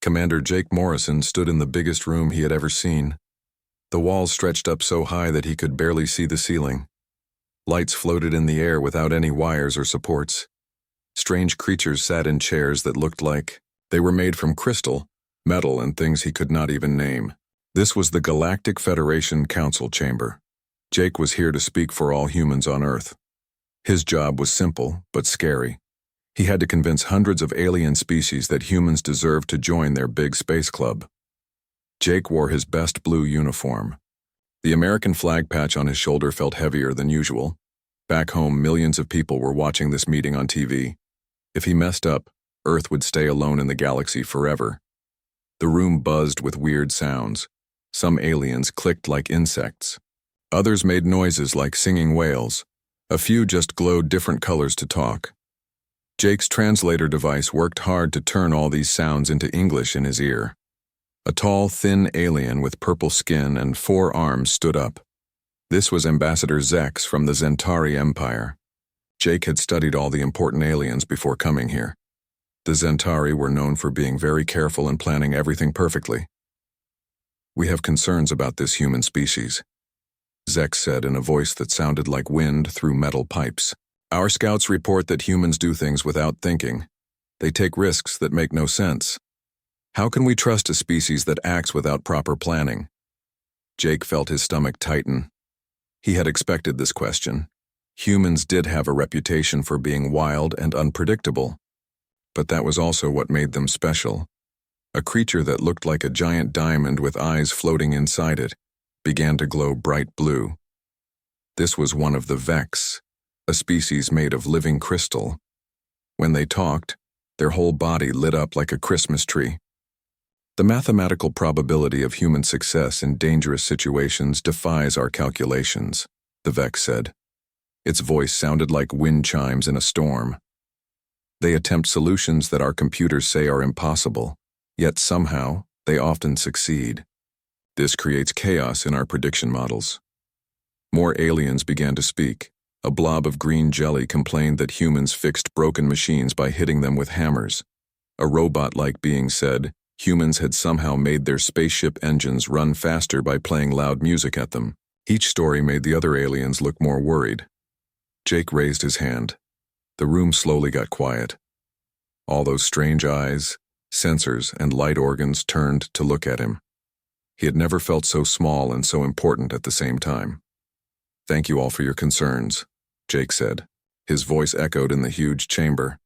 Commander Jake Morrison stood in the biggest room he had ever seen. The walls stretched up so high that he could barely see the ceiling. Lights floated in the air without any wires or supports. Strange creatures sat in chairs that looked like they were made from crystal, metal, and things he could not even name. This was the Galactic Federation Council Chamber. Jake was here to speak for all humans on Earth. His job was simple, but scary. He had to convince hundreds of alien species that humans deserved to join their big space club. Jake wore his best blue uniform. The American flag patch on his shoulder felt heavier than usual. Back home, millions of people were watching this meeting on TV. If he messed up, Earth would stay alone in the galaxy forever. The room buzzed with weird sounds. Some aliens clicked like insects. Others made noises like singing whales. A few just glowed different colors to talk. Jake's translator device worked hard to turn all these sounds into English in his ear. A tall, thin alien with purple skin and 4 arms stood up. This was Ambassador Zex from the Zentari Empire. Jake had studied all the important aliens before coming here. The Zentari were known for being very careful and planning everything perfectly. "We have concerns about this human species," Zex said in a voice that sounded like wind through metal pipes. "Our scouts report that humans do things without thinking. They take risks that make no sense. How can we trust a species that acts without proper planning?" Jake felt his stomach tighten. He had expected this question. Humans did have a reputation for being wild and unpredictable. But that was also what made them special. A creature that looked like a giant diamond with eyes floating inside it began to glow bright blue. This was one of the Vex, a species made of living crystal. When they talked, their whole body lit up like a Christmas tree. "The mathematical probability of human success in dangerous situations defies our calculations," the Vex said. Its voice sounded like wind chimes in a storm. "They attempt solutions that our computers say are impossible, yet somehow they often succeed. This creates chaos in our prediction models." More aliens began to speak. A blob of green jelly complained that humans fixed broken machines by hitting them with hammers. A robot-like being said humans had somehow made their spaceship engines run faster by playing loud music at them. Each story made the other aliens look more worried. Jake raised his hand. The room slowly got quiet. All those strange eyes, sensors, and light organs turned to look at him. He had never felt so small and so important at the same time. "Thank you all for your concerns," Jake said. His voice echoed in the huge chamber.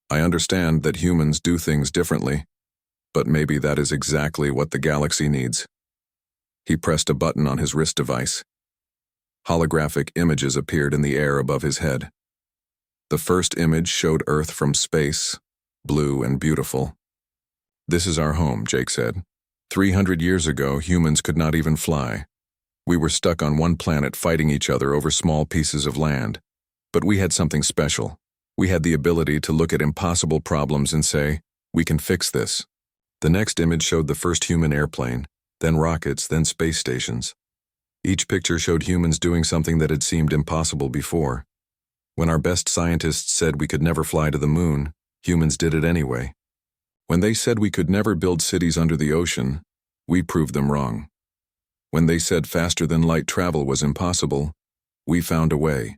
"I understand that humans do things differently, but maybe that is exactly what the galaxy needs." He pressed a button on his wrist device. Holographic images appeared in the air above his head. The first image showed Earth from space, blue and beautiful. "This is our home," Jake said. 300 years ago, humans could not even fly. We were stuck on one planet fighting each other over small pieces of land. But we had something special. We had the ability to look at impossible problems and say, "We can fix this." The next image showed the first human airplane, then rockets, then space stations. Each picture showed humans doing something that had seemed impossible before. When our best scientists said we could never fly to the moon, humans did it anyway. When they said we could never build cities under the ocean, we proved them wrong. When they said faster-than-light travel was impossible, we found a way.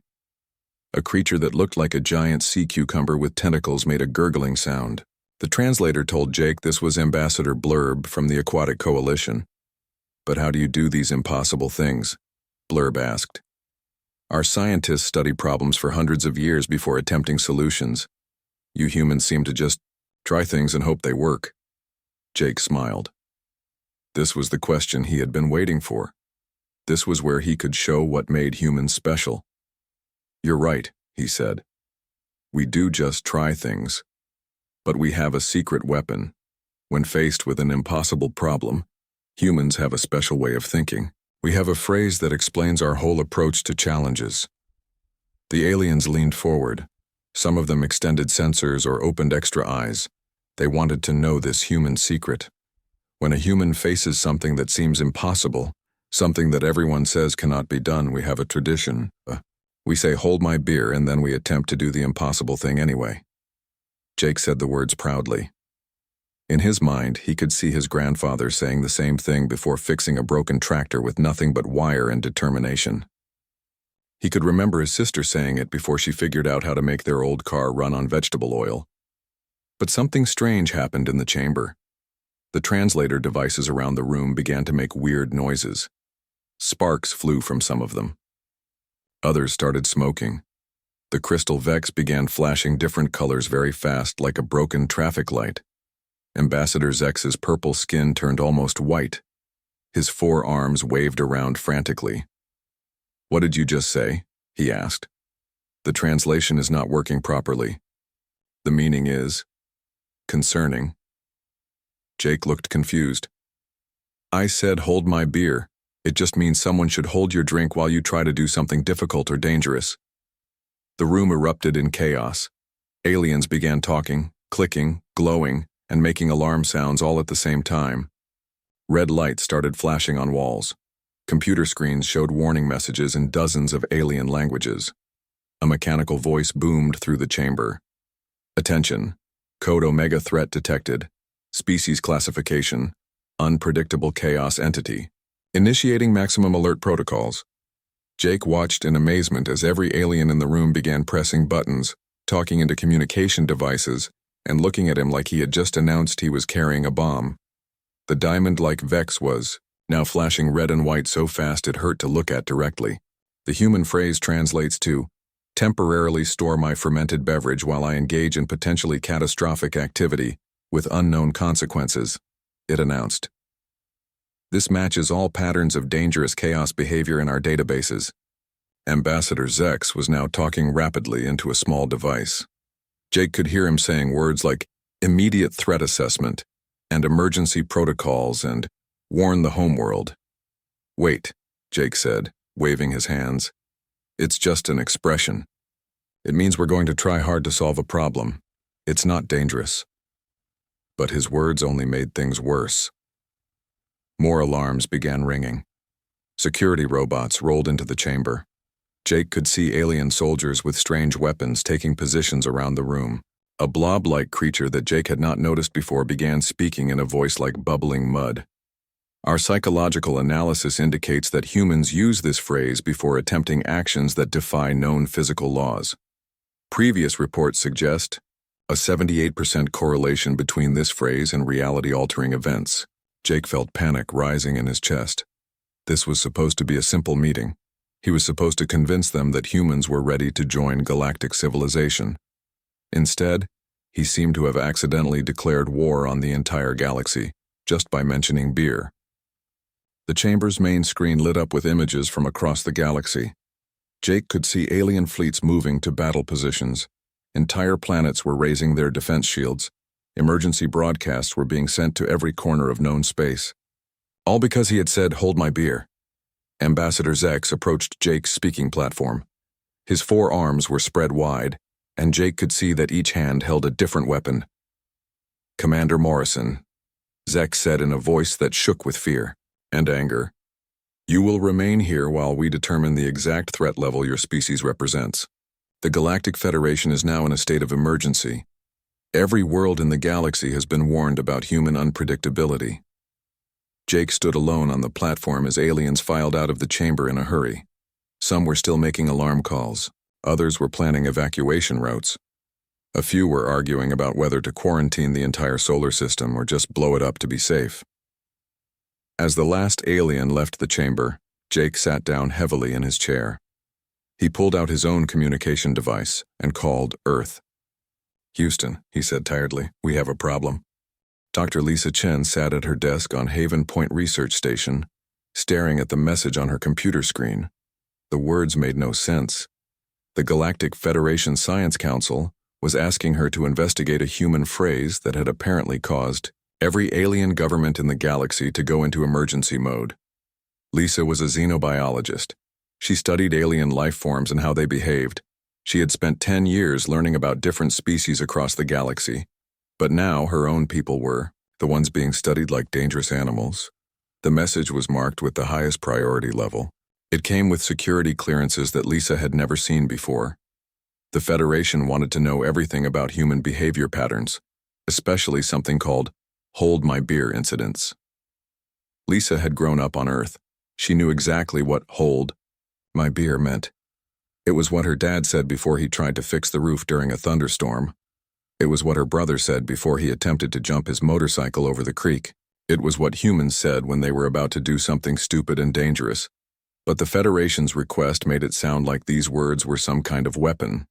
A creature that looked like a giant sea cucumber with tentacles made a gurgling sound. The translator told Jake this was Ambassador Blurb from the Aquatic Coalition. "But how do you do these impossible things?" Blurb asked. "Our scientists study problems for hundreds of years before attempting solutions. You humans seem to just try things and hope they work." Jake smiled. This was the question he had been waiting for. This was where he could show what made humans special. "You're right," he said. "We do just try things. But we have a secret weapon. When faced with an impossible problem, humans have a special way of thinking. We have a phrase that explains our whole approach to challenges." The aliens leaned forward. Some of them extended sensors or opened extra eyes. They wanted to know this human secret. When a human faces something that seems impossible, something that everyone says cannot be done, we have a tradition. We say, "Hold my beer," and then we attempt to do the impossible thing anyway. Jake said the words proudly. In his mind, he could see his grandfather saying the same thing before fixing a broken tractor with nothing but wire and determination. He could remember his sister saying it before she figured out how to make their old car run on vegetable oil. But something strange happened in the chamber. The translator devices around the room began to make weird noises. Sparks flew from some of them. Others started smoking. The crystal Vex began flashing different colors very fast, like a broken traffic light. Ambassador Zex's purple skin turned almost white. His 4 arms waved around frantically. "What did you just say?" he asked. "The translation is not working properly. The meaning is concerning." Jake looked confused. "I said hold my beer. It just means someone should hold your drink while you try to do something difficult or dangerous." The room erupted in chaos. Aliens began talking, clicking, glowing, and making alarm sounds all at the same time. Red lights started flashing on walls. Computer screens showed warning messages in dozens of alien languages. A mechanical voice boomed through the chamber. "Attention. Code Omega threat detected. Species classification. Unpredictable chaos entity. Initiating maximum alert protocols." Jake watched in amazement as every alien in the room began pressing buttons, talking into communication devices, and looking at him like he had just announced he was carrying a bomb. The diamond-like Vex was now flashing red and white so fast it hurt to look at directly. The human phrase translates to, "Temporarily store my fermented beverage while I engage in potentially catastrophic activity with unknown consequences," it announced. "This matches all patterns of dangerous chaos behavior in our databases." Ambassador Zex was now talking rapidly into a small device. Jake could hear him saying words like immediate threat assessment and emergency protocols and warn the homeworld. "Wait," Jake said, waving his hands. "It's just an expression. It means we're going to try hard to solve a problem. It's not dangerous." But his words only made things worse. More alarms began ringing. Security robots rolled into the chamber. Jake could see alien soldiers with strange weapons taking positions around the room. A blob-like creature that Jake had not noticed before began speaking in a voice like bubbling mud. "Our psychological analysis indicates that humans use this phrase before attempting actions that defy known physical laws. Previous reports suggest a 78% correlation between this phrase and reality-altering events." Jake felt panic rising in his chest. This was supposed to be a simple meeting. He was supposed to convince them that humans were ready to join galactic civilization. Instead, he seemed to have accidentally declared war on the entire galaxy, just by mentioning beer. The chamber's main screen lit up with images from across the galaxy. Jake could see alien fleets moving to battle positions. Entire planets were raising their defense shields. Emergency broadcasts were being sent to every corner of known space. All because he had said, "Hold my beer." Ambassador Zex approached Jake's speaking platform. His 4 arms were spread wide, and Jake could see that each hand held a different weapon. "Commander Morrison," Zex said in a voice that shook with fear and anger, "you will remain here while we determine the exact threat level your species represents. The Galactic Federation is now in a state of emergency. Every world in the galaxy has been warned about human unpredictability." Jake stood alone on the platform as aliens filed out of the chamber in a hurry. Some were still making alarm calls. Others were planning evacuation routes. A few were arguing about whether to quarantine the entire solar system or just blow it up to be safe. As the last alien left the chamber, Jake sat down heavily in his chair. He pulled out his own communication device and called Earth. "Houston," he said tiredly, "we have a problem." Dr. Lisa Chen sat at her desk on Haven Point Research Station, staring at the message on her computer screen. The words made no sense. The Galactic Federation Science Council was asking her to investigate a human phrase that had apparently caused every alien government in the galaxy to go into emergency mode. Lisa was a xenobiologist. She studied alien life forms and how they behaved. She had spent 10 years learning about different species across the galaxy. But now her own people were, the ones being studied like dangerous animals. The message was marked with the highest priority level. It came with security clearances that Lisa had never seen before. The Federation wanted to know everything about human behavior patterns, especially something called hold my beer incidents. Lisa had grown up on Earth. She knew exactly what hold my beer meant. It was what her dad said before he tried to fix the roof during a thunderstorm. It was what her brother said before he attempted to jump his motorcycle over the creek. It was what humans said when they were about to do something stupid and dangerous. But the Federation's request made it sound like these words were some kind of weapon.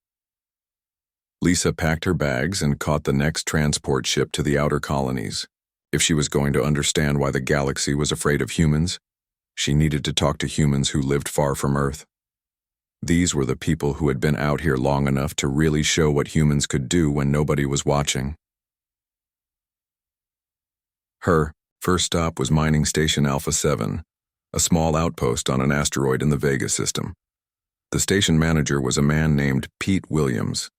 Lisa packed her bags and caught the next transport ship to the outer colonies. If she was going to understand why the galaxy was afraid of humans, she needed to talk to humans who lived far from Earth. These were the people who had been out here long enough to really show what humans could do when nobody was watching. Her first stop was Mining Station Alpha 7, a small outpost on an asteroid in the Vega system. The station manager was a man named Pete Williams.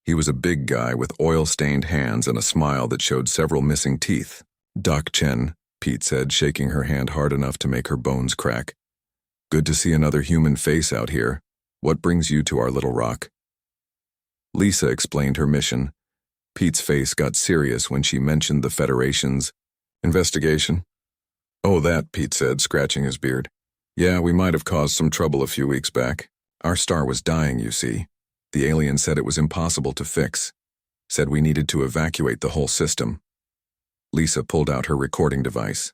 He was a big guy with oil-stained hands and a smile that showed several missing teeth. "Doc Chen," Pete said, shaking her hand hard enough to make her bones crack. "Good to see another human face out here. What brings you to our little rock?" Lisa explained her mission. Pete's face got serious when she mentioned the Federation's investigation. "Oh, that," Pete said, scratching his beard. "Yeah, we might have caused some trouble a few weeks back. Our star was dying, you see. The alien said it was impossible to fix. Said we needed to evacuate the whole system." Lisa pulled out her recording device.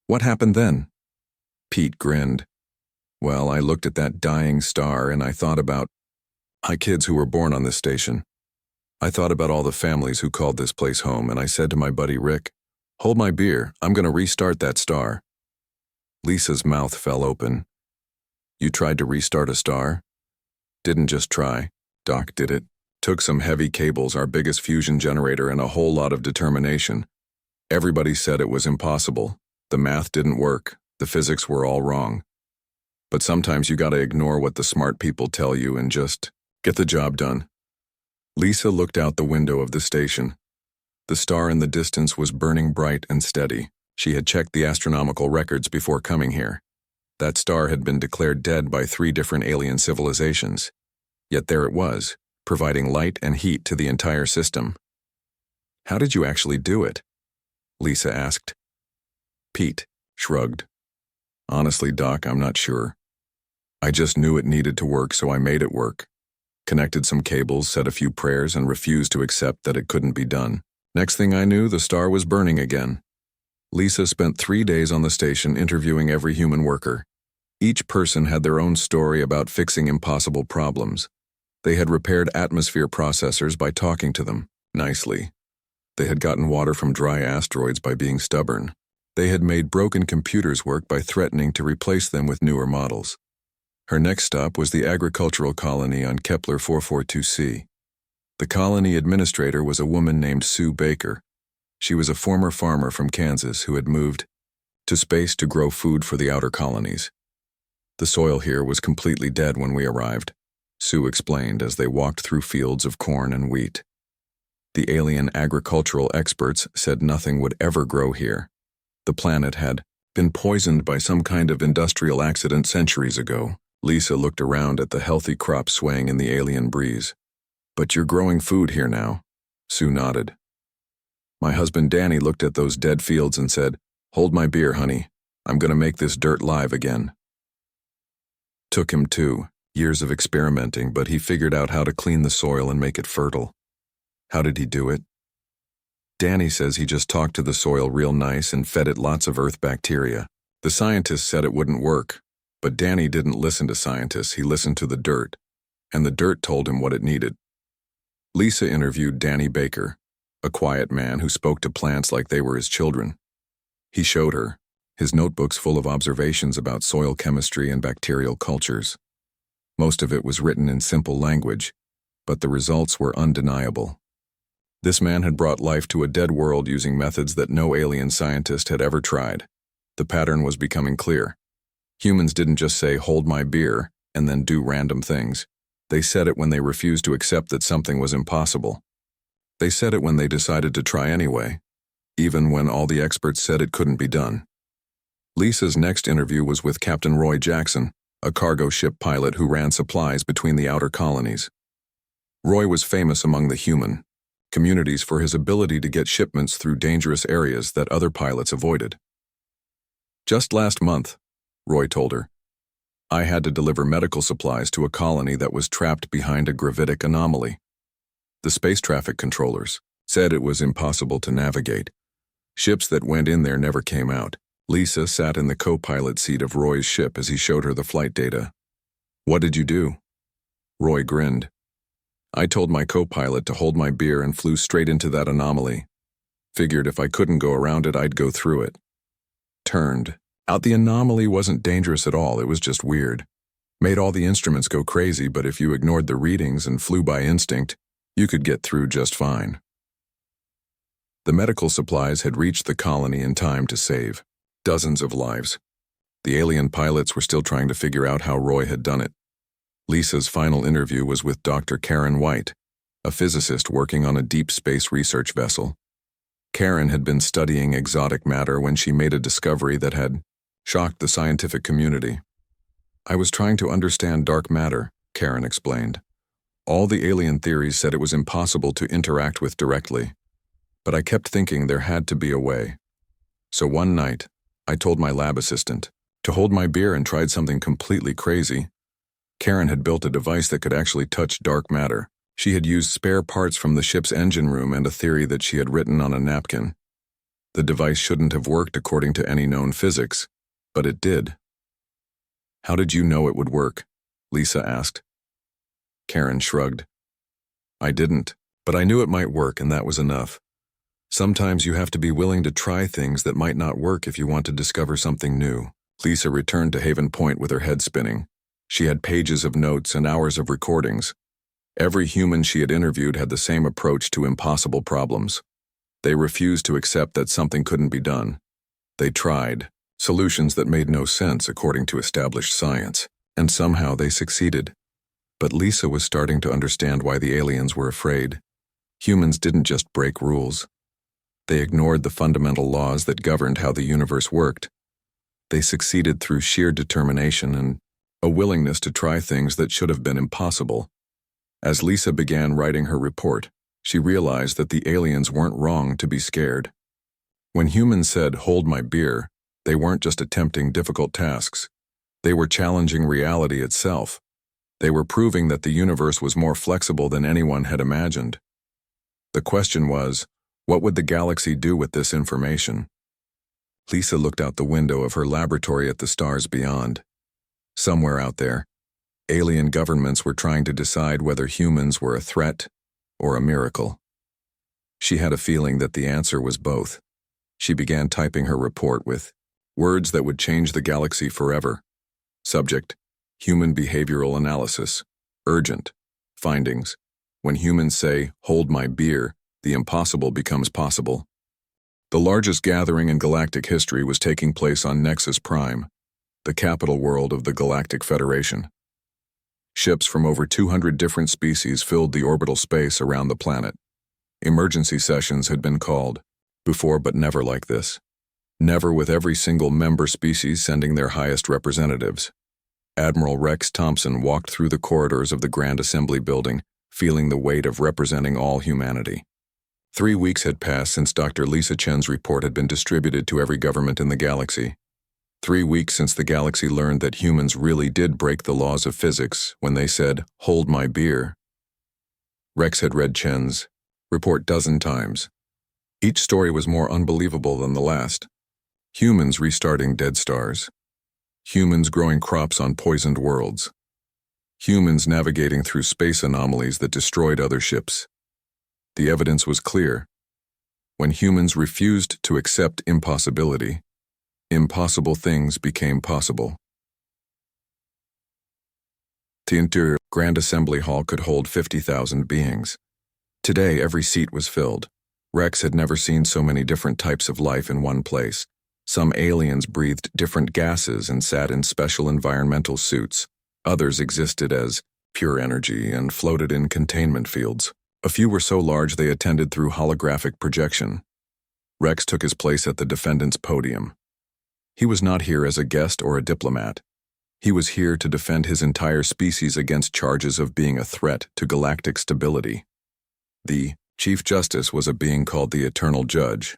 "What happened then?" Pete grinned. "Well, I looked at that dying star and I thought about my kids who were born on this station. I thought about all the families who called this place home, and I said to my buddy Rick, 'Hold my beer, I'm going to restart that star.'" Lisa's mouth fell open. "You tried to restart a star?" "Didn't just try. Doc did it. Took some heavy cables, our biggest fusion generator, and a whole lot of determination. Everybody said it was impossible. The math didn't work. The physics were all wrong. But sometimes you gotta ignore what the smart people tell you and just get the job done." Lisa looked out the window of the station. The star in the distance was burning bright and steady. She had checked the astronomical records before coming here. That star had been declared dead by 3 different alien civilizations. Yet there it was, providing light and heat to the entire system. "How did you actually do it?" Lisa asked. Pete shrugged. "Honestly, Doc, I'm not sure. I just knew it needed to work, so I made it work. Connected some cables, said a few prayers, and refused to accept that it couldn't be done. Next thing I knew, the star was burning again." Lisa spent 3 days on the station interviewing every human worker. Each person had their own story about fixing impossible problems. They had repaired atmosphere processors by talking to them nicely. They had gotten water from dry asteroids by being stubborn. They had made broken computers work by threatening to replace them with newer models. Her next stop was the agricultural colony on Kepler 442c. The colony administrator was a woman named Sue Baker. She was a former farmer from Kansas who had moved to space to grow food for the outer colonies. "The soil here was completely dead when we arrived," Sue explained as they walked through fields of corn and wheat. "The alien agricultural experts said nothing would ever grow here. The planet had been poisoned by some kind of industrial accident centuries ago." Lisa looked around at the healthy crops swaying in the alien breeze. "But you're growing food here now." Sue nodded. "My husband Danny looked at those dead fields and said, 'Hold my beer, honey. I'm going to make this dirt live again.' Took him 2 years of experimenting, but he figured out how to clean the soil and make it fertile." "How did he do it?" "Danny says he just talked to the soil real nice and fed it lots of earth bacteria. The scientists said it wouldn't work, but Danny didn't listen to scientists, he listened to the dirt, and the dirt told him what it needed." Lisa interviewed Danny Baker, a quiet man who spoke to plants like they were his children. He showed her, his notebooks full of observations about soil chemistry and bacterial cultures. Most of it was written in simple language, but the results were undeniable. This man had brought life to a dead world using methods that no alien scientist had ever tried. The pattern was becoming clear. Humans didn't just say, "Hold my beer," and then do random things. They said it when they refused to accept that something was impossible. They said it when they decided to try anyway, even when all the experts said it couldn't be done. Lisa's next interview was with Captain Roy Jackson, a cargo ship pilot who ran supplies between the outer colonies. Roy was famous among the human communities for his ability to get shipments through dangerous areas that other pilots avoided. Just last month, Roy told her, I had to deliver medical supplies to a colony that was trapped behind a gravitic anomaly. The space traffic controllers said it was impossible to navigate. Ships that went in there never came out. Lisa sat in the co-pilot seat of Roy's ship as he showed her the flight data. What did you do? Roy grinned. I told my co-pilot to hold my beer and flew straight into that anomaly. Figured if I couldn't go around it, I'd go through it. Turned out the anomaly wasn't dangerous at all, it was just weird. Made all the instruments go crazy, but if you ignored the readings and flew by instinct, you could get through just fine. The medical supplies had reached the colony in time to save dozens of lives. The alien pilots were still trying to figure out how Roy had done it. Lisa's final interview was with Dr. Karen White, a physicist working on a deep space research vessel. Karen had been studying exotic matter when she made a discovery that had shocked the scientific community. I was trying to understand dark matter, Karen explained. All the alien theories said it was impossible to interact with directly, but I kept thinking there had to be a way. So one night, I told my lab assistant to hold my beer and tried something completely crazy. Karen had built a device that could actually touch dark matter. She had used spare parts from the ship's engine room and a theory that she had written on a napkin. The device shouldn't have worked according to any known physics, but it did. How did you know it would work? Lisa asked. Karen shrugged. I didn't, but I knew it might work, and that was enough. Sometimes you have to be willing to try things that might not work if you want to discover something new. Lisa returned to Haven Point with her head spinning. She had pages of notes and hours of recordings. Every human she had interviewed had the same approach to impossible problems. They refused to accept that something couldn't be done. They tried solutions that made no sense according to established science, and somehow they succeeded. But Lisa was starting to understand why the aliens were afraid. Humans didn't just break rules. They ignored the fundamental laws that governed how the universe worked. They succeeded through sheer determination and a willingness to try things that should have been impossible. As Lisa began writing her report, she realized that the aliens weren't wrong to be scared. When humans said, "Hold my beer," they weren't just attempting difficult tasks. They were challenging reality itself. They were proving that the universe was more flexible than anyone had imagined. The question was, what would the galaxy do with this information? Lisa looked out the window of her laboratory at the stars beyond. Somewhere out there, alien governments were trying to decide whether humans were a threat or a miracle. She had a feeling that the answer was both. She began typing her report with words that would change the galaxy forever. Subject: Human behavioral analysis. Urgent. Findings: when humans say, "Hold my beer," the impossible becomes possible. The largest gathering in galactic history was taking place on Nexus Prime, the capital world of the Galactic Federation. Ships from over 200 different species filled the orbital space around the planet. Emergency sessions had been called, before but never like this. Never with every single member species sending their highest representatives. Admiral Rex Thompson walked through the corridors of the Grand Assembly building, feeling the weight of representing all humanity. 3 weeks had passed since Dr. Lisa Chen's report had been distributed to every government in the galaxy. 3 weeks since the galaxy learned that humans really did break the laws of physics when they said, "Hold my beer." Rex had read Chen's report dozen times. Each story was more unbelievable than the last. Humans restarting dead stars. Humans growing crops on poisoned worlds. Humans navigating through space anomalies that destroyed other ships. The evidence was clear. When humans refused to accept impossibility, impossible things became possible. The interior Grand Assembly Hall could hold 50,000 beings. Today, every seat was filled. Rex had never seen so many different types of life in one place. Some aliens breathed different gases and sat in special environmental suits. Others existed as pure energy and floated in containment fields. A few were so large they attended through holographic projection. Rex took his place at the defendant's podium. He was not here as a guest or a diplomat. He was here to defend his entire species against charges of being a threat to galactic stability. The Chief Justice was a being called the Eternal Judge,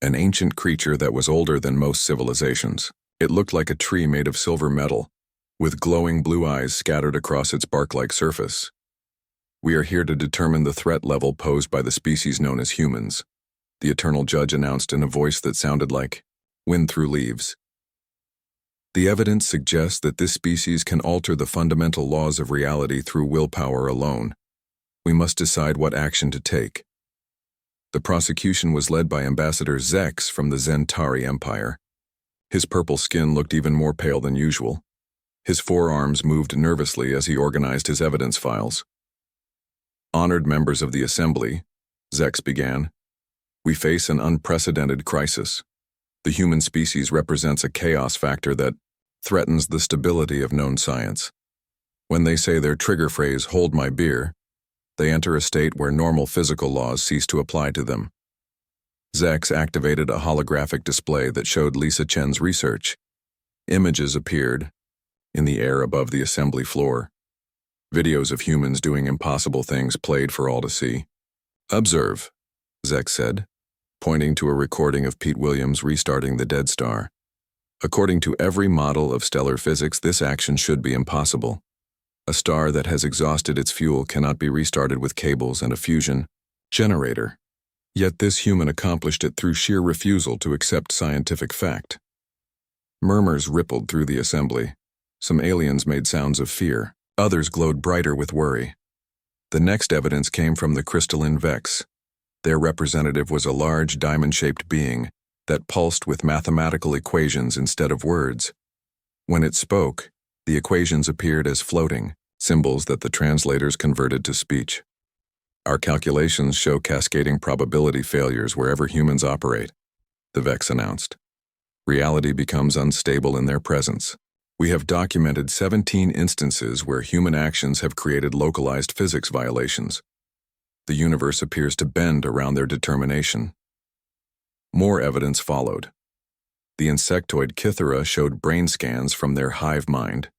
an ancient creature that was older than most civilizations. It looked like a tree made of silver metal, with glowing blue eyes scattered across its bark-like surface. "We are here to determine the threat level posed by the species known as humans," the Eternal Judge announced in a voice that sounded like wind through leaves. "The evidence suggests that this species can alter the fundamental laws of reality through willpower alone. We must decide what action to take." The prosecution was led by Ambassador Zex from the Zentari Empire. His purple skin looked even more pale than usual. His forearms moved nervously as he organized his evidence files. "Honored members of the Assembly," Zex began, "we face an unprecedented crisis. The human species represents a chaos factor that threatens the stability of known science. When they say their trigger phrase, 'hold my beer,' they enter a state where normal physical laws cease to apply to them." Zex activated a holographic display that showed Lisa Chen's research. Images appeared in the air above the assembly floor. Videos of humans doing impossible things played for all to see. "Observe," Zex said, pointing to a recording of Pete Williams restarting the Dead Star. "According to every model of stellar physics, this action should be impossible. A star that has exhausted its fuel cannot be restarted with cables and a fusion generator. Yet this human accomplished it through sheer refusal to accept scientific fact." Murmurs rippled through the assembly. Some aliens made sounds of fear. Others glowed brighter with worry. The next evidence came from the crystalline Vex. Their representative was a large diamond-shaped being that pulsed with mathematical equations instead of words. When it spoke, the equations appeared as floating symbols that the translators converted to speech. "Our calculations show cascading probability failures wherever humans operate," the Vex announced. "Reality becomes unstable in their presence. We have documented 17 instances where human actions have created localized physics violations. The universe appears to bend around their determination." More evidence followed. The insectoid Kythera showed brain scans from their hive mind,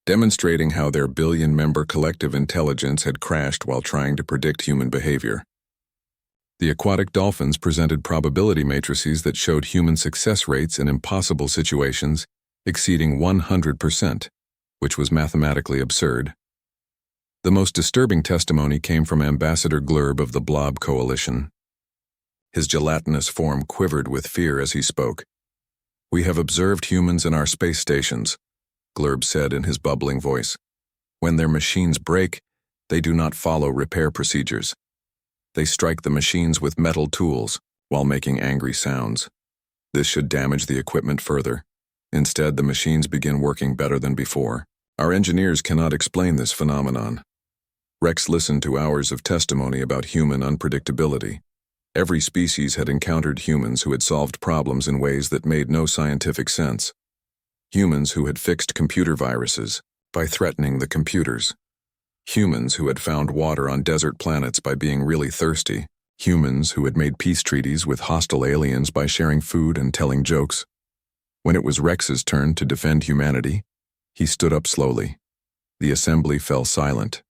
demonstrating how their billion-member collective intelligence had crashed while trying to predict human behavior. The aquatic dolphins presented probability matrices that showed human success rates in impossible situations exceeding 100%, which was mathematically absurd. The most disturbing testimony came from Ambassador Glurb of the Blob Coalition. His gelatinous form quivered with fear as he spoke. "We have observed humans in our space stations," Glurb said in his bubbling voice. "When their machines break, they do not follow repair procedures. They strike the machines with metal tools while making angry sounds. This should damage the equipment further. Instead, the machines begin working better than before. Our engineers cannot explain this phenomenon." Rex listened to hours of testimony about human unpredictability. Every species had encountered humans who had solved problems in ways that made no scientific sense. Humans who had fixed computer viruses by threatening the computers. Humans who had found water on desert planets by being really thirsty. Humans who had made peace treaties with hostile aliens by sharing food and telling jokes. When it was Rex's turn to defend humanity, he stood up slowly. The assembly fell silent.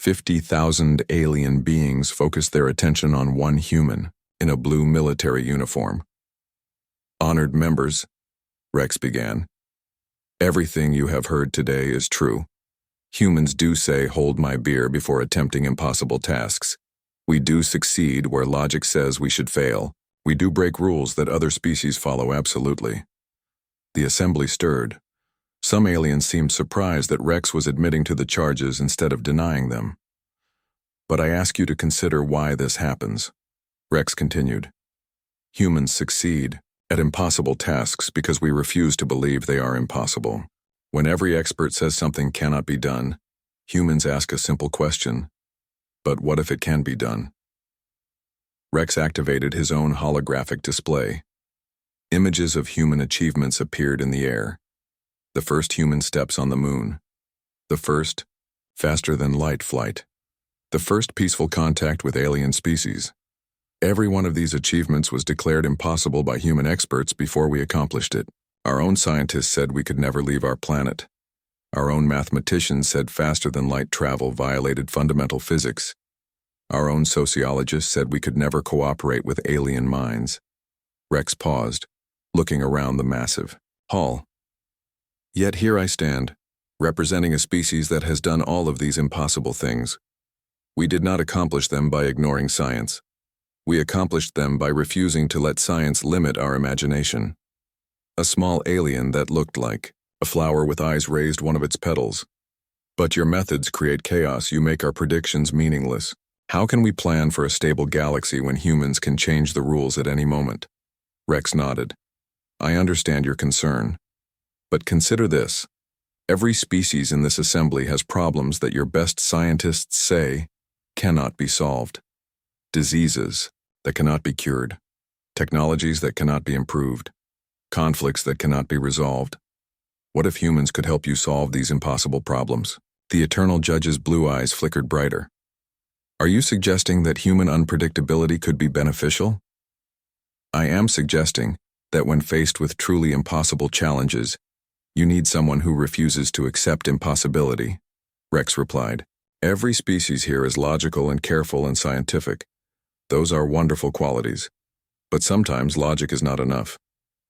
50,000 alien beings focused their attention on one human in a blue military uniform. "Honored members," Rex began, "everything you have heard today is true. Humans do say 'hold my beer' before attempting impossible tasks. We do succeed where logic says we should fail. We do break rules that other species follow absolutely." The assembly stirred. Some aliens seemed surprised that Rex was admitting to the charges instead of denying them. "But I ask you to consider why this happens," Rex continued. "Humans succeed at impossible tasks because we refuse to believe they are impossible. When every expert says something cannot be done, humans ask a simple question: but what if it can be done?" Rex activated his own holographic display. Images of human achievements appeared in the air. The first human steps on the moon. The first faster-than-light flight. The first peaceful contact with alien species. Every one of these achievements was declared impossible by human experts before we accomplished it. Our own scientists said we could never leave our planet. Our own mathematicians said faster-than-light travel violated fundamental physics. Our own sociologists said we could never cooperate with alien minds. Rex paused, looking around the massive hall. Yet here I stand, representing a species that has done all of these impossible things. We did not accomplish them by ignoring science. We accomplished them by refusing to let science limit our imagination. A small alien that looked like a flower with eyes raised one of its petals. But your methods create chaos. You make our predictions meaningless. How can we plan for a stable galaxy when humans can change the rules at any moment? Rex nodded. I understand your concern. But consider this. Every species in this assembly has problems that your best scientists say cannot be solved. Diseases that cannot be cured. Technologies that cannot be improved. Conflicts that cannot be resolved. What if humans could help you solve these impossible problems? The Eternal Judge's blue eyes flickered brighter. Are you suggesting that human unpredictability could be beneficial? I am suggesting that when faced with truly impossible challenges, you need someone who refuses to accept impossibility, Rex replied. Every species here is logical and careful and scientific. Those are wonderful qualities. But sometimes logic is not enough.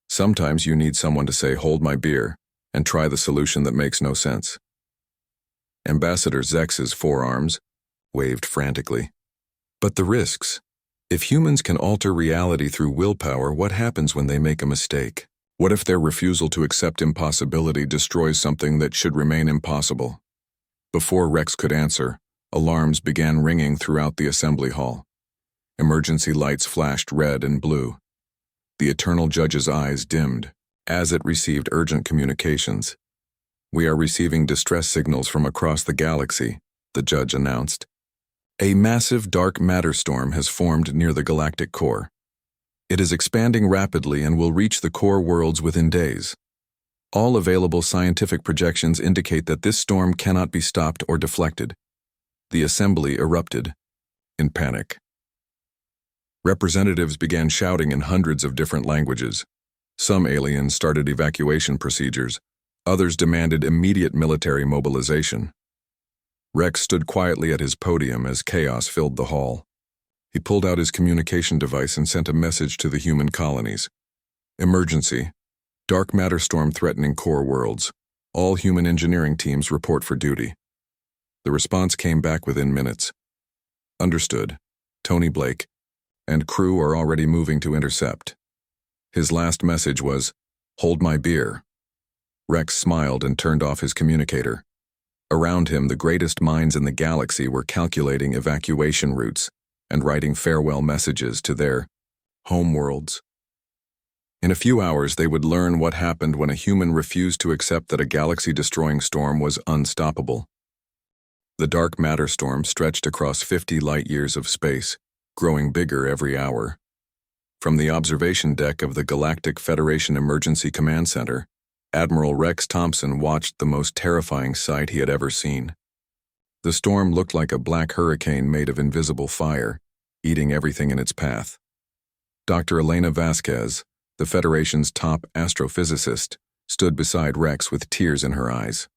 Sometimes you need someone to say, hold my beer, and try the solution that makes no sense. Ambassador Zex's forearms waved frantically. But the risks. If humans can alter reality through willpower, what happens when they make a mistake? What if their refusal to accept impossibility destroys something that should remain impossible? Before Rex could answer, alarms began ringing throughout the assembly hall. Emergency lights flashed red and blue. The Eternal Judge's eyes dimmed as it received urgent communications. We are receiving distress signals from across the galaxy, the judge announced. A massive dark matter storm has formed near the galactic core. It is expanding rapidly and will reach the core worlds within days. All available scientific projections indicate that this storm cannot be stopped or deflected. The assembly erupted in panic. Representatives began shouting in hundreds of different languages. Some aliens started evacuation procedures. Others demanded immediate military mobilization. Rex stood quietly at his podium as chaos filled the hall. He pulled out his communication device and sent a message to the human colonies. Emergency. Dark matter storm threatening core worlds. All human engineering teams report for duty. The response came back within minutes. Understood. Tony Blake and crew are already moving to intercept. His last message was, hold my beer. Rex smiled and turned off his communicator. Around him, the greatest minds in the galaxy were calculating evacuation routes and writing farewell messages to their homeworlds. In a few hours, they would learn what happened when a human refused to accept that a galaxy-destroying storm was unstoppable. The dark matter storm stretched across 50 light-years of space, growing bigger every hour. From the observation deck of the Galactic Federation Emergency Command Center, Admiral Rex Thompson watched the most terrifying sight he had ever seen. The storm looked like a black hurricane made of invisible fire, eating everything in its path. Dr. Elena Vasquez, the Federation's top astrophysicist, stood beside Rex with tears in her eyes.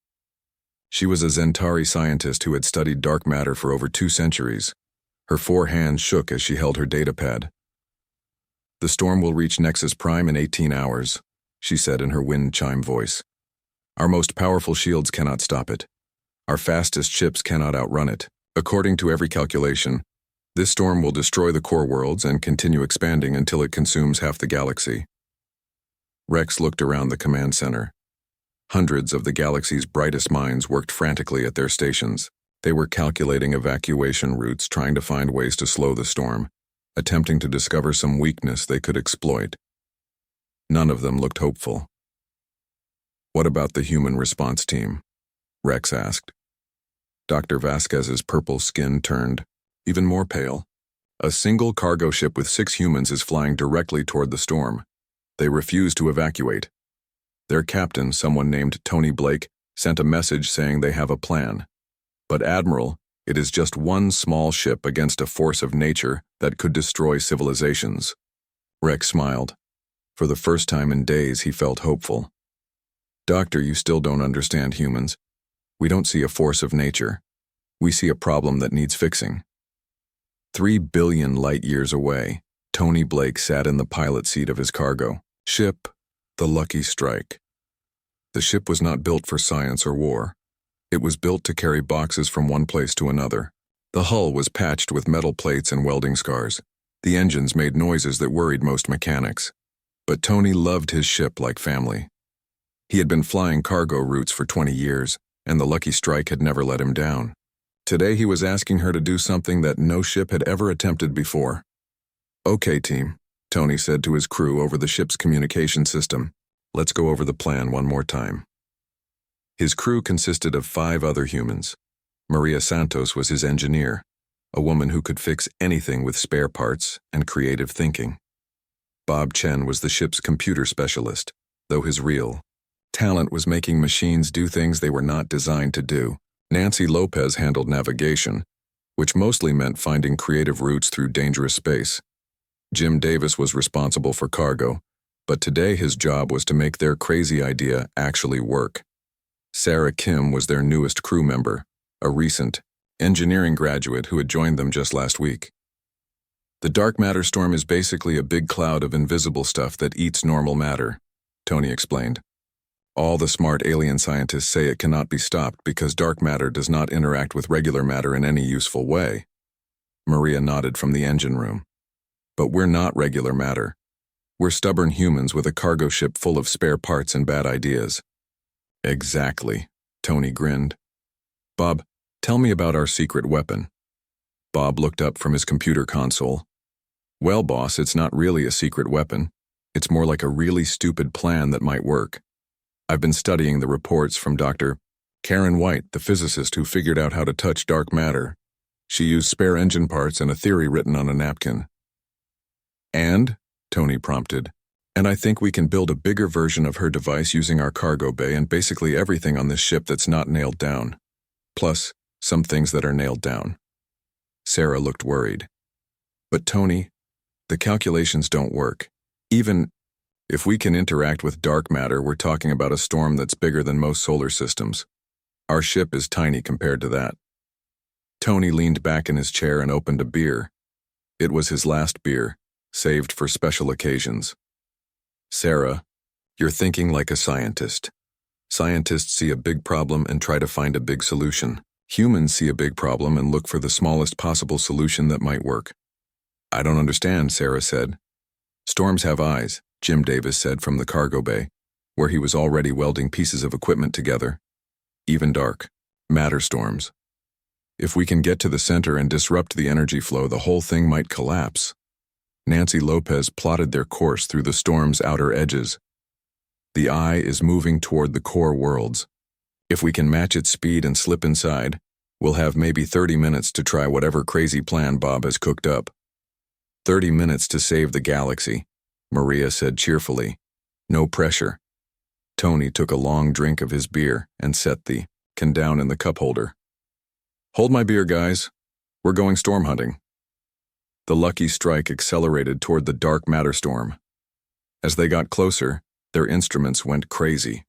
She was a Zentari scientist who had studied dark matter for over 2 centuries. Her 4 hands shook as she held her datapad. The storm will reach Nexus Prime in 18 hours, she said in her wind chime voice. Our most powerful shields cannot stop it. Our fastest ships cannot outrun it. According to every calculation, this storm will destroy the core worlds and continue expanding until it consumes half the galaxy. Rex looked around the command center. Hundreds of the galaxy's brightest minds worked frantically at their stations. They were calculating evacuation routes, trying to find ways to slow the storm, attempting to discover some weakness they could exploit. None of them looked hopeful. What about the human response team? Rex asked. Dr. Vasquez's purple skin turned even more pale. A single cargo ship with 6 humans is flying directly toward the storm. They refuse to evacuate. Their captain, someone named Tony Blake, sent a message saying they have a plan. But Admiral, it is just one small ship against a force of nature that could destroy civilizations. Rex smiled. For the first time in days, he felt hopeful. Doctor, you still don't understand humans. We don't see a force of nature. We see a problem that needs fixing. 3 billion light-years away, Tony Blake sat in the pilot seat of his cargo ship, the Lucky Strike. The ship was not built for science or war. It was built to carry boxes from one place to another. The hull was patched with metal plates and welding scars. The engines made noises that worried most mechanics. But Tony loved his ship like family. He had been flying cargo routes for 20 years, and the Lucky Strike had never let him down. Today he was asking her to do something that no ship had ever attempted before. "Okay, team," Tony said to his crew over the ship's communication system. "Let's go over the plan one more time." His crew consisted of 5 other humans. Maria Santos was his engineer, a woman who could fix anything with spare parts and creative thinking. Bob Chen was the ship's computer specialist, though his real talent was making machines do things they were not designed to do. Nancy Lopez handled navigation, which mostly meant finding creative routes through dangerous space. Jim Davis was responsible for cargo, but today his job was to make their crazy idea actually work. Sarah Kim was their newest crew member, a recent engineering graduate who had joined them just last week. "The dark matter storm is basically a big cloud of invisible stuff that eats normal matter," Tony explained. "All the smart alien scientists say it cannot be stopped because dark matter does not interact with regular matter in any useful way." Maria nodded from the engine room. "But we're not regular matter. We're stubborn humans with a cargo ship full of spare parts and bad ideas." "Exactly," Tony grinned. "Bob, tell me about our secret weapon." Bob looked up from his computer console. "Well, boss, it's not really a secret weapon. It's more like a really stupid plan that might work. I've been studying the reports from Dr. Karen White, the physicist who figured out how to touch dark matter. She used spare engine parts and a theory written on a napkin." "And?" Tony prompted. "And I think we can build a bigger version of her device using our cargo bay and basically everything on this ship that's not nailed down. Plus, some things that are nailed down." Sarah looked worried. "But Tony, the calculations don't work. Even if we can interact with dark matter, we're talking about a storm that's bigger than most solar systems. Our ship is tiny compared to that." Tony leaned back in his chair and opened a beer. It was his last beer, saved for special occasions. "Sarah, you're thinking like a scientist. Scientists see a big problem and try to find a big solution. Humans see a big problem and look for the smallest possible solution that might work." "I don't understand," Sarah said. "Storms have eyes," Jim Davis said from the cargo bay, where he was already welding pieces of equipment together. "Even dark matter storms. If we can get to the center and disrupt the energy flow, the whole thing might collapse." Nancy Lopez plotted their course through the storm's outer edges. "The eye is moving toward the core worlds. If we can match its speed and slip inside, we'll have maybe 30 minutes to try whatever crazy plan Bob has cooked up." 30 minutes to save the galaxy," Maria said cheerfully. "No pressure." Tony took a long drink of his beer and set the can down in the cup holder. "Hold my beer, guys. We're going storm hunting." The Lucky Strike accelerated toward the dark matter storm. As they got closer, their instruments went crazy.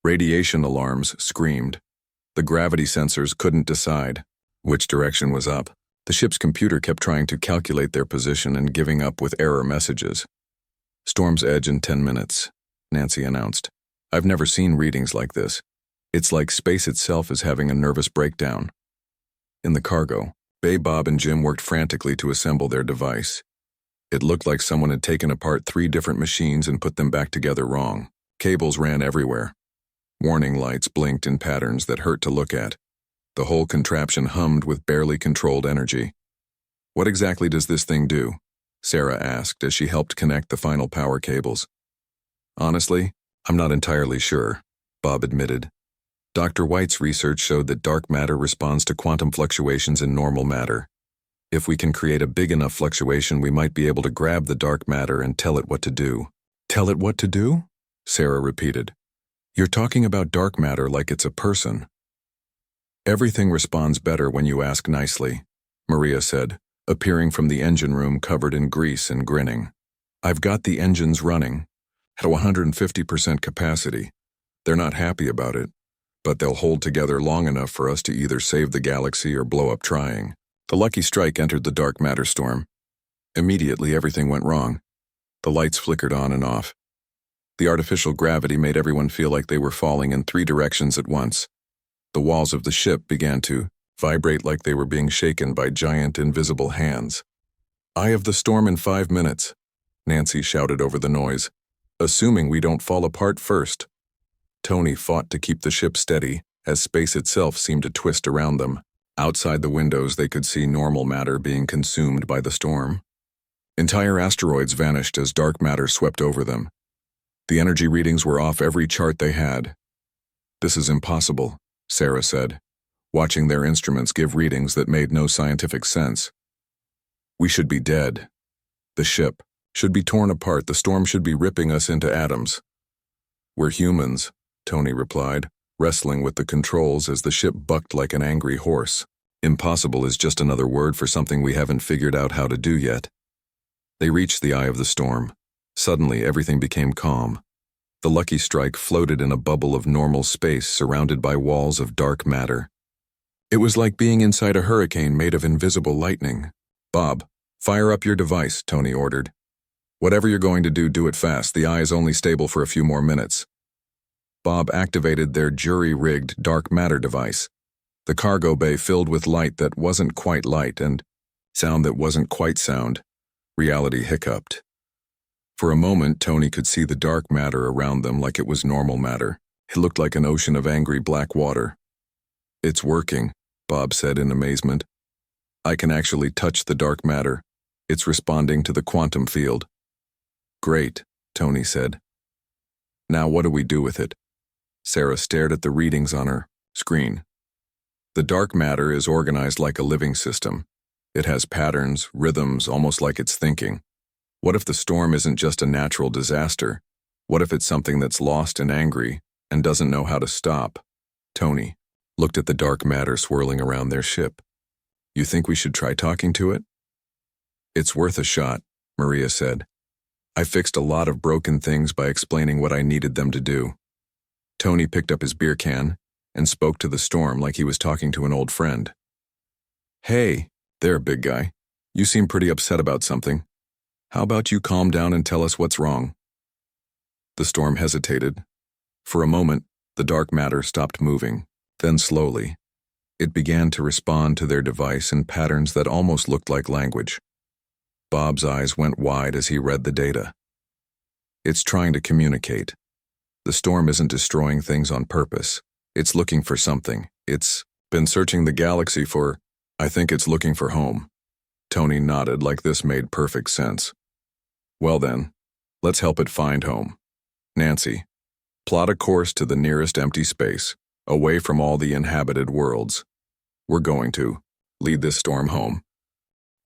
Radiation alarms screamed. The gravity sensors couldn't decide which direction was up. The ship's computer kept trying to calculate their position and giving up with error messages. "Storm's edge in 10 minutes, Nancy announced. "I've never seen readings like this. It's like space itself is having a nervous breakdown." In the cargo bay, Bob and Jim worked frantically to assemble their device. It looked like someone had taken apart 3 different machines and put them back together wrong. Cables ran everywhere. Warning lights blinked in patterns that hurt to look at. The whole contraption hummed with barely controlled energy. "What exactly does this thing do?" Sarah asked as she helped connect the final power cables. "Honestly, I'm not entirely sure," Bob admitted. "Dr. White's research showed that dark matter responds to quantum fluctuations in normal matter. If we can create a big enough fluctuation, we might be able to grab the dark matter and tell it what to do." "Tell it what to do?" Sarah repeated. "You're talking about dark matter like it's a person." "Everything responds better when you ask nicely," Maria said, appearing from the engine room covered in grease and grinning. "I've got the engines running at 150% capacity. They're not happy about it, but they'll hold together long enough for us to either save the galaxy or blow up trying." The lucky strike entered the dark matter storm. Immediately, everything went wrong. The lights flickered on and off. The artificial gravity made everyone feel like they were falling in 3 directions at once. The walls of the ship began to vibrate like they were being shaken by giant invisible hands. "Eye of the storm in 5 minutes," Nancy shouted over the noise. "Assuming we don't fall apart first." Tony fought to keep the ship steady, as space itself seemed to twist around them. Outside the windows, they could see normal matter being consumed by the storm. Entire asteroids vanished as dark matter swept over them. The energy readings were off every chart they had. "This is impossible," Sarah said, watching their instruments give readings that made no scientific sense. "We should be dead. The ship should be torn apart. The storm should be ripping us into atoms." "We're humans," Tony replied, wrestling with the controls as the ship bucked like an angry horse. "Impossible is just another word for something we haven't figured out how to do yet." They reached the eye of the storm. Suddenly, everything became calm. The lucky strike floated in a bubble of normal space surrounded by walls of dark matter. It was like being inside a hurricane made of invisible lightning. "Bob, fire up your device," Tony ordered. "Whatever you're going to do it fast. The eye is only stable for a few more minutes." Bob activated their jury-rigged dark matter device. The cargo bay filled with light that wasn't quite light and sound that wasn't quite sound. Reality hiccuped. For a moment, Tony could see the dark matter around them like it was normal matter. It looked like an ocean of angry black water. "It's working," Bob said in amazement. "I can actually touch the dark matter. It's responding to the quantum field." "Great," Tony said. "Now what do we do with it?" Sarah stared at the readings on her screen. "The dark matter is organized like a living system. It has patterns, rhythms, almost like it's thinking. What if the storm isn't just a natural disaster? What if it's something that's lost and angry and doesn't know how to stop?" Tony looked at the dark matter swirling around their ship. "You think we should try talking to it?" "It's worth a shot," Maria said. "I fixed a lot of broken things by explaining what I needed them to do." Tony picked up his beer can and spoke to the storm like he was talking to an old friend. "Hey, there, big guy. You seem pretty upset about something. How about you calm down and tell us what's wrong?" The storm hesitated. For a moment, the dark matter stopped moving. Then slowly, it began to respond to their device in patterns that almost looked like language. Bob's eyes went wide as he read the data. "It's trying to communicate. The storm isn't destroying things on purpose. It's looking for something. It's been searching the galaxy for, I think it's looking for home." Tony nodded like this made perfect sense. "Well then, let's help it find home. Nancy, plot a course to the nearest empty space, away from all the inhabited worlds. We're going to lead this storm home."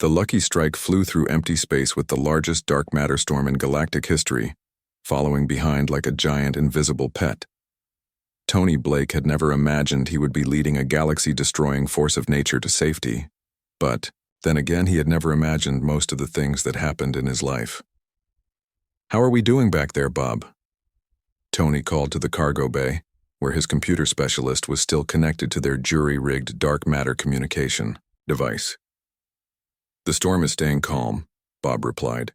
The lucky strike flew through empty space with the largest dark matter storm in galactic history, following behind like a giant invisible pet. Tony Blake had never imagined he would be leading a galaxy-destroying force of nature to safety. But then again, he had never imagined most of the things that happened in his life. "How are we doing back there, Bob?" Tony called to the cargo bay, where his computer specialist was still connected to their jury-rigged dark matter communication device. "The storm is staying calm," Bob replied.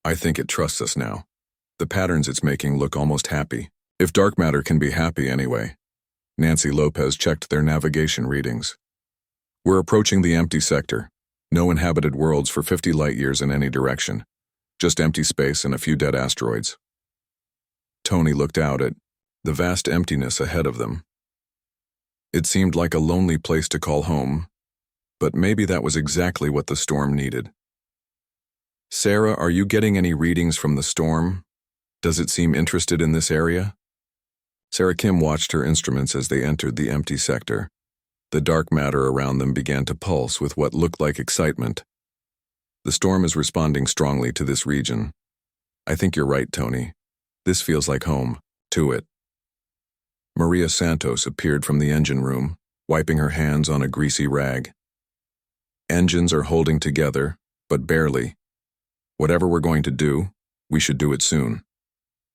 "I think it trusts us now. The patterns it's making look almost happy. If dark matter can be happy anyway." Nancy Lopez checked their navigation readings. "We're approaching the empty sector. No inhabited worlds for 50 light-years in any direction. Just empty space and a few dead asteroids." Tony looked out at the vast emptiness ahead of them. It seemed like a lonely place to call home, but maybe that was exactly what the storm needed. "Sarah, are you getting any readings from the storm? Does it seem interested in this area?" Sarah Kim watched her instruments as they entered the empty sector. The dark matter around them began to pulse with what looked like excitement. "The storm is responding strongly to this region. I think you're right, Tony. This feels like home to it." Maria Santos appeared from the engine room, wiping her hands on a greasy rag. "Engines are holding together, but barely. Whatever we're going to do, we should do it soon.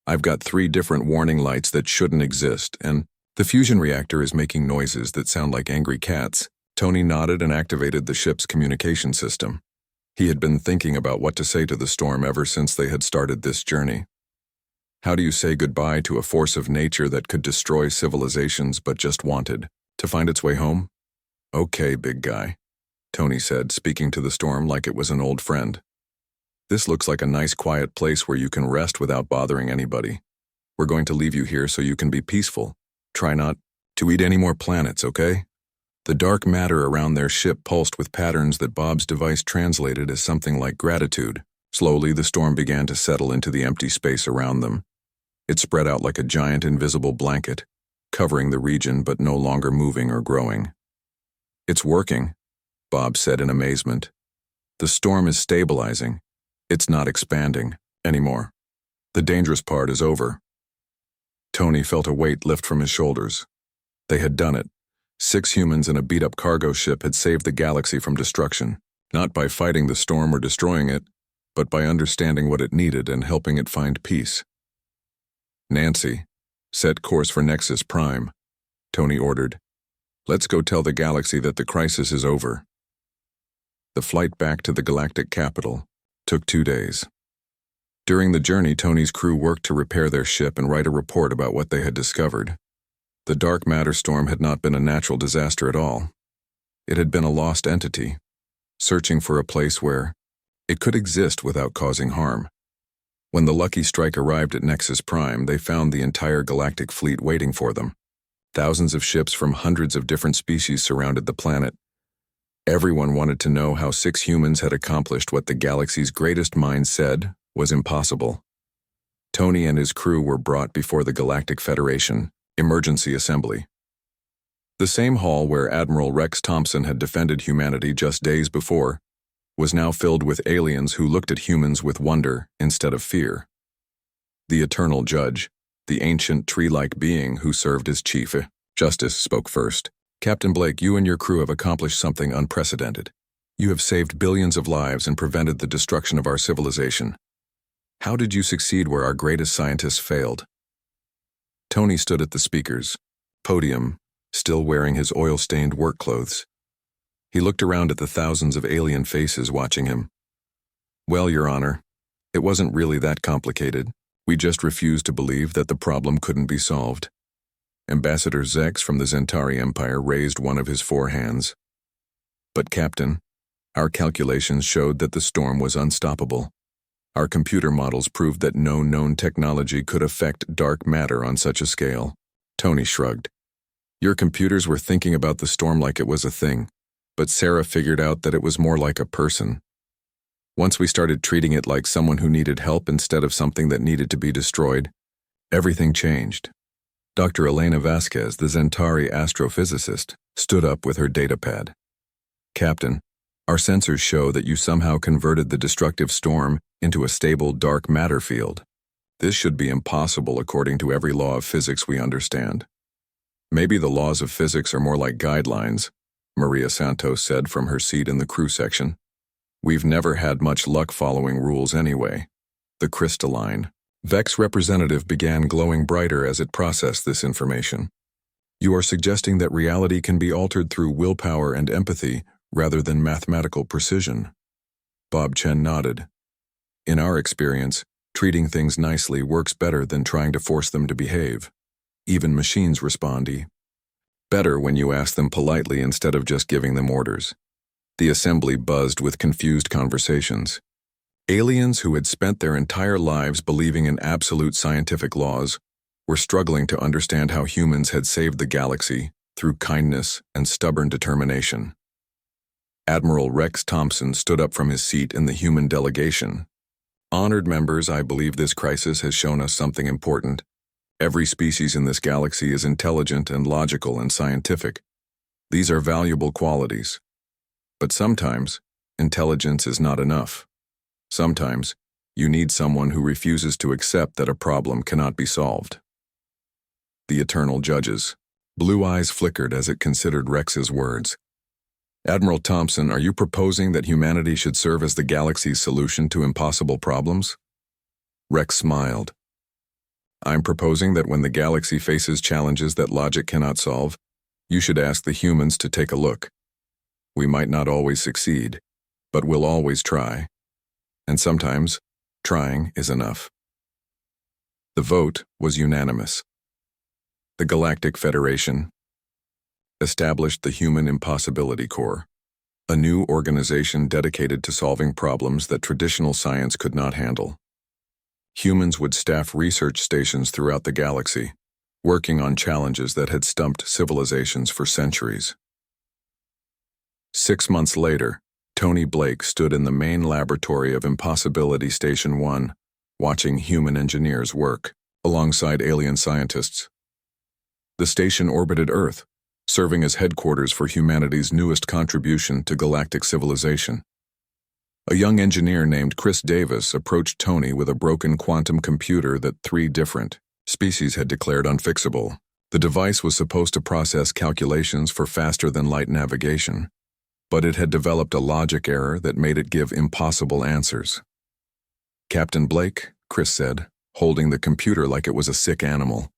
I've got 3 different warning lights that shouldn't exist, and the fusion reactor is making noises that sound like angry cats. Tony nodded and activated the ship's communication system. He had been thinking about what to say to the storm ever since they had started this journey. How do you say goodbye to a force of nature that could destroy civilizations but just wanted to find its way home? Okay, big guy, Tony said, speaking to the storm like it was an old friend. This looks like a nice quiet place where you can rest without bothering anybody. We're going to leave you here so you can be peaceful. Try not to eat any more planets, okay? The dark matter around their ship pulsed with patterns that Bob's device translated as something like gratitude. Slowly, the storm began to settle into the empty space around them. It spread out like a giant invisible blanket, covering the region but no longer moving or growing. It's working, Bob said in amazement. The storm is stabilizing. It's not expanding anymore. The dangerous part is over. Tony felt a weight lift from his shoulders. They had done it. 6 humans in a beat-up cargo ship had saved the galaxy from destruction, not by fighting the storm or destroying it, but by understanding what it needed and helping it find peace. Nancy, set course for Nexus Prime, Tony ordered. Let's go tell the galaxy that the crisis is over. The flight back to the galactic capital took 2 days. During the journey, Tony's crew worked to repair their ship and write a report about what they had discovered. The dark matter storm had not been a natural disaster at all. It had been a lost entity, searching for a place where it could exist without causing harm. When the lucky strike arrived at Nexus Prime, they found the entire galactic fleet waiting for them. Thousands of ships from hundreds of different species surrounded the planet. Everyone wanted to know how 6 humans had accomplished what the galaxy's greatest minds said was impossible. Tony and his crew were brought before the Galactic Federation Emergency Assembly. The same hall where Admiral Rex Thompson had defended humanity just days before was now filled with aliens who looked at humans with wonder instead of fear. The Eternal Judge, the ancient tree-like being who served as Chief Justice, spoke first. Captain Blake, you and your crew have accomplished something unprecedented. You have saved billions of lives and prevented the destruction of our civilization. How did you succeed where our greatest scientists failed? Tony stood at the speaker's podium, still wearing his oil-stained work clothes. He looked around at the thousands of alien faces watching him. Well, Your Honor, it wasn't really that complicated. We just refused to believe that the problem couldn't be solved. Ambassador Zex from the Zentari Empire raised one of his 4 hands. But, Captain, our calculations showed that the storm was unstoppable. Our computer models proved that no known technology could affect dark matter on such a scale. Tony shrugged. Your computers were thinking about the storm like it was a thing, but Sarah figured out that it was more like a person. Once we started treating it like someone who needed help instead of something that needed to be destroyed, everything changed. Dr. Elena Vasquez, the Zentari astrophysicist, stood up with her datapad. Captain, our sensors show that you somehow converted the destructive storm into a stable dark matter field. This should be impossible according to every law of physics we understand. Maybe the laws of physics are more like guidelines, Maria Santos said from her seat in the crew section. We've never had much luck following rules anyway. The crystalline Vex representative began glowing brighter as it processed this information. You are suggesting that reality can be altered through willpower and empathy rather than mathematical precision. Bob Chen nodded. In our experience, treating things nicely works better than trying to force them to behave. Even machines respond better when you ask them politely instead of just giving them orders. The assembly buzzed with confused conversations. Aliens who had spent their entire lives believing in absolute scientific laws were struggling to understand how humans had saved the galaxy through kindness and stubborn determination. Admiral Rex Thompson stood up from his seat in the human delegation. Honored members, I believe this crisis has shown us something important. Every species in this galaxy is intelligent and logical and scientific. These are valuable qualities. But sometimes, intelligence is not enough. Sometimes, you need someone who refuses to accept that a problem cannot be solved. The Eternal Judges. Blue eyes flickered as it considered Rex's words. Admiral Thompson, are you proposing that humanity should serve as the galaxy's solution to impossible problems? Rex smiled. I'm proposing that when the galaxy faces challenges that logic cannot solve, you should ask the humans to take a look. We might not always succeed, but we'll always try. And sometimes, trying is enough. The vote was unanimous. The Galactic Federation established the Human Impossibility Corps, a new organization dedicated to solving problems that traditional science could not handle. Humans would staff research stations throughout the galaxy, working on challenges that had stumped civilizations for centuries. 6 months later, Tony Blake stood in the main laboratory of Impossibility Station 1, watching human engineers work, alongside alien scientists. The station orbited Earth, serving as headquarters for humanity's newest contribution to galactic civilization. A young engineer named Chris Davis approached Tony with a broken quantum computer that 3 different species had declared unfixable. The device was supposed to process calculations for faster-than-light navigation, but it had developed a logic error that made it give impossible answers. "Captain Blake," Chris said, holding the computer like it was a sick animal.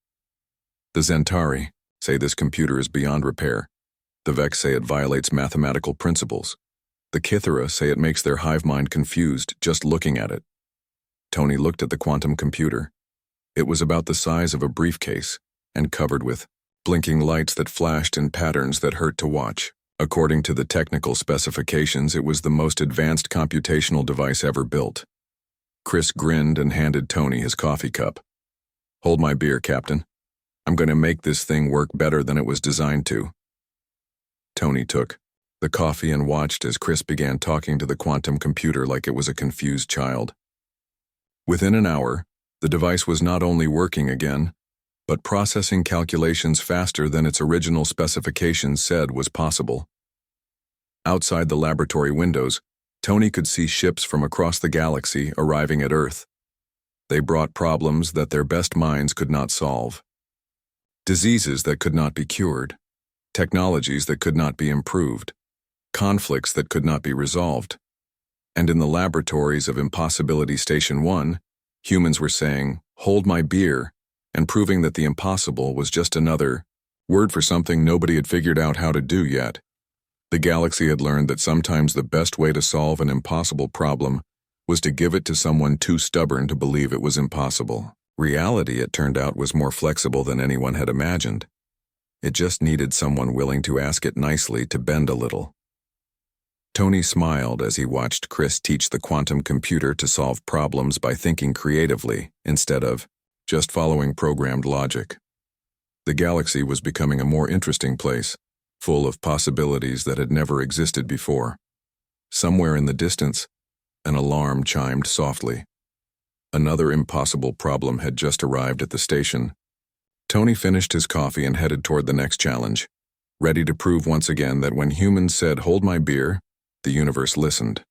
"The Zentari say this computer is beyond repair. The Vex say it violates mathematical principles. The Kithara say it makes their hive mind confused just looking at it." Tony looked at the quantum computer. It was about the size of a briefcase and covered with blinking lights that flashed in patterns that hurt to watch. According to the technical specifications, it was the most advanced computational device ever built. Chris grinned and handed Tony his coffee cup. "Hold my beer, Captain. I'm going to make this thing work better than it was designed to." Tony took the coffee and watched as Chris began talking to the quantum computer like it was a confused child. Within an hour, the device was not only working again, but processing calculations faster than its original specifications said was possible. Outside the laboratory windows, Tony could see ships from across the galaxy arriving at Earth. They brought problems that their best minds could not solve. Diseases that could not be cured, technologies that could not be improved, conflicts that could not be resolved. And in the laboratories of Impossibility Station 1, humans were saying, "Hold my beer," and proving that the impossible was just another word for something nobody had figured out how to do yet. The galaxy had learned that sometimes the best way to solve an impossible problem was to give it to someone too stubborn to believe it was impossible. Reality, it turned out, was more flexible than anyone had imagined. It just needed someone willing to ask it nicely to bend a little. Tony smiled as he watched Chris teach the quantum computer to solve problems by thinking creatively instead of just following programmed logic. The galaxy was becoming a more interesting place, full of possibilities that had never existed before. Somewhere in the distance, an alarm chimed softly. Another impossible problem had just arrived at the station. Tony finished his coffee and headed toward the next challenge, ready to prove once again that when humans said, "Hold my beer," the universe listened.